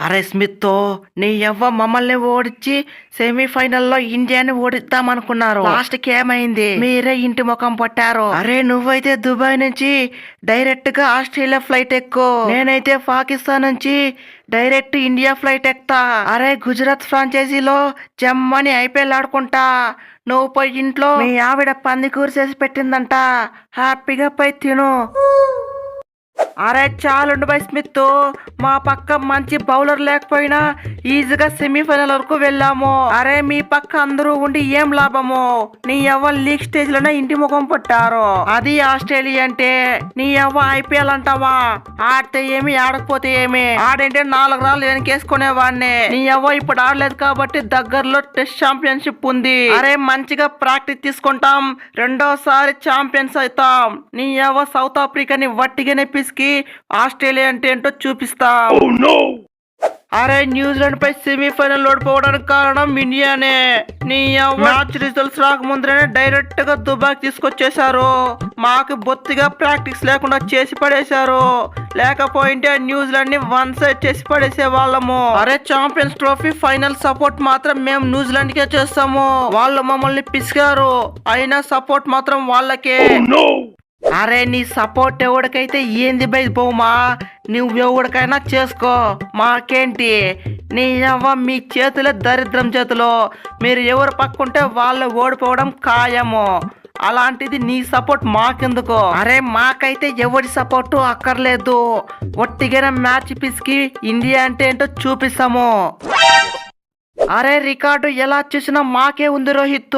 అరే స్మిత్, నీ యవ్వ మమ్మల్ని ఓడించి సెమీఫైనల్లో ఇండియాని ఓడిద్దాం అనుకున్నారు. లాస్ట్ కి ఏమైంది? మీరే ఇంటి ముఖం పట్టారు. అరే నువ్వైతే దుబాయ్ నుంచి డైరెక్ట్ గా ఆస్ట్రేలియా ఫ్లైట్ ఎక్కు, నేనైతే పాకిస్తాన్ నుంచి డైరెక్ట్ ఇండియా ఫ్లైట్ ఎక్కుతా. అరే గుజరాత్ ఫ్రాంచైజీలో జమ్మని ఐపీఎల్ ఆడుకుంటా. నువ్వు పోయి ఇంట్లో మీ ఆవిడ పందికూర చేసి పెట్టిందంట, హ్యాపీగా పోయి తిను. అరే చాలుండు బై స్మిత్, మా పక్క మంచి బౌలర్ లేకపోయినా ఈజీగా సెమీఫైనల్ వరకు వెళ్ళాము. అరే మీ పక్క అందరూ ఉండి ఏం లాభము? నీ ఎవ్వ లీగ్ స్టేజ్ లోనే ఇంటి ముఖం పట్టారు. అది ఆస్ట్రేలియా అంటే నీ ఎవ్వ ఐపీఎల్ అంటావా? ఆడితే ఏమి ఆడకపోతే ఏమి? ఆడంటే 4 రాళ్ళు వెనకేసుకునేవాడిని. నీ ఎవ్వ ఇప్పుడు ఆడలేదు కాబట్టి దగ్గరలో టెస్ట్ ఛాంపియన్షిప్ ఉంది. అరే మంచిగా ప్రాక్టీస్ తీసుకుంటాం, రెండోసారి ఛాంపియన్స్ అవుతాం. నీ ఎవ్వ సౌత్ ఆఫ్రికాని వట్టిగానే పిసికి ఆస్ట్రేలియా అంటే ఏంటో చూపిస్తాం. అరే న్యూజిలాండ్ పై సెమీఫైనల్ ఓడిపోవడానికి కారణం ఇండియానే. నీ మ్యాచ్ రిజల్ట్స్ రాకముందునే డైరెక్ట్ గా దుబాయ్ తీసుకొచ్చేసారు. మాకు బొత్తిగా ప్రాక్టీస్ లేకుండా చేసి పడేశారు. లేకపోయింటే న్యూజిలాండ్ ని 1 సైడ్ చేసి పడేసే వాళ్ళము. అరే ఛాంపియన్స్ ట్రోఫీ ఫైనల్ సపోర్ట్ మాత్రం మేము న్యూజిలాండ్ కే చేస్తాము. వాళ్ళు మమ్మల్ని పిసికారు, అయినా సపోర్ట్ మాత్రం వాళ్ళకే. అరే నీ సపోర్ట్ ఎవడికైతే ఏంది బై బొమ్మా, నువ్వు ఎవడికైనా చేసుకో, మాకేంటి? నీ అవ్వ మీ చేతులే దరిద్రం చేతులు. మీరు ఎవరు పక్కుంటే వాళ్ళు ఓడిపోవడం ఖాయము. అలాంటిది నీ సపోర్ట్ మాకెందుకు? అరే మాకైతే ఎవరి సపోర్టు అక్కర్లేదు. ఒట్టిగా మ్యాచ్ పిసికి ఇండియా అంటే ఏంటో చూపిస్తాము. అరే రికార్డు ఎలా చూసినా మాకే ఉంది రోహిత్.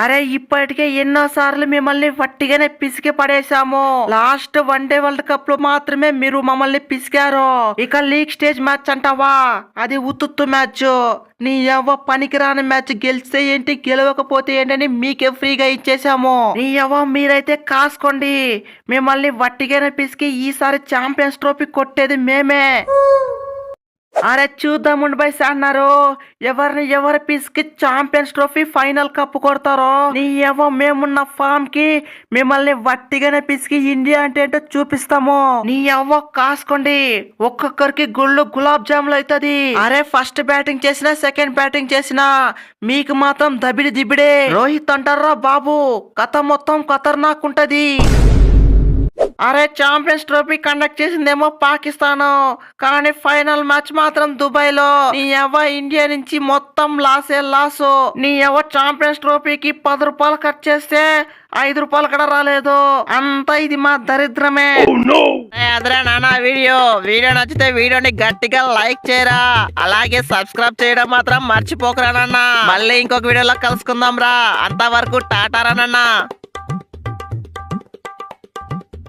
అరే ఇప్పటికే ఎన్నో సార్లు మిమ్మల్ని వట్టిగానే పిసికి పడేశాము. లాస్ట్ వన్డే వరల్డ్ కప్ లో మాత్రమే మీరు మమ్మల్ని పిసికారు. ఇక లీగ్ స్టేజ్ మ్యాచ్ అంటావా? అది ఉత్తుత్తు మ్యాచ్. నీ యవ్వ పనికిరాని మ్యాచ్ గెలిస్తే ఏంటి, గెలవకపోతే ఏంటని మీకే ఫ్రీగా ఇచ్చేసాము. నీ యవ్వ మీరైతే కాసుకోండి, మిమ్మల్ని వట్టిగానే పిసికి ఈసారి ఛాంపియన్స్ ట్రోఫీ కొట్టేది మేమే. అరే చూద్దాం బై అన్నారు, ఎవరిని ఎవరు పిసికి ఛాంపియన్స్ ట్రోఫీ ఫైనల్ కప్ కొడతారో. నీ ఎవ మేమున్న ఫామ్ కి మిమ్మల్ని వట్టిగానే పిసికి ఇండియా అంటే ఏంటో చూపిస్తాము. నీ ఎవ్వ కాసుకోండి, ఒక్కొక్కరికి గులాబ్ జాములు అవుతుంది. అరే ఫస్ట్ బ్యాటింగ్ చేసినా సెకండ్ బ్యాటింగ్ చేసినా మీకు మాత్రం దబిడి దిబిడే. రోహిత్ అంటారా బాబు, కథ మొత్తం ఖతర్నాక్ ఉంటది. అరే ఛాంపియన్స్ ట్రోఫీ కండక్ట్ చేసిందేమో పాకిస్తాన్, కానీ ఫైనల్ మ్యాచ్ మాత్రం దుబాయ్ లో. నీ ఎవ ఇండియా నుంచి మొత్తం లాసు. నీ ఎవ ఛాంపియన్స్ ట్రోఫీకి 10 రూపాయలు ఖర్చు చేస్తే 5 రూపాయలు కూడా రాలేదు. అంతా ఇది మా దరిద్రమే. అదరా నాన్న, వీడియో నచ్చితే వీడియోని గట్టిగా లైక్ చేయరా, అలాగే సబ్స్క్రైబ్ చేయడం మాత్రం మర్చిపోకరా నాన్న. మళ్ళీ ఇంకొక వీడియోలో కలుసుకుందాం రా. అంతవరకు టాటారా నాన్న.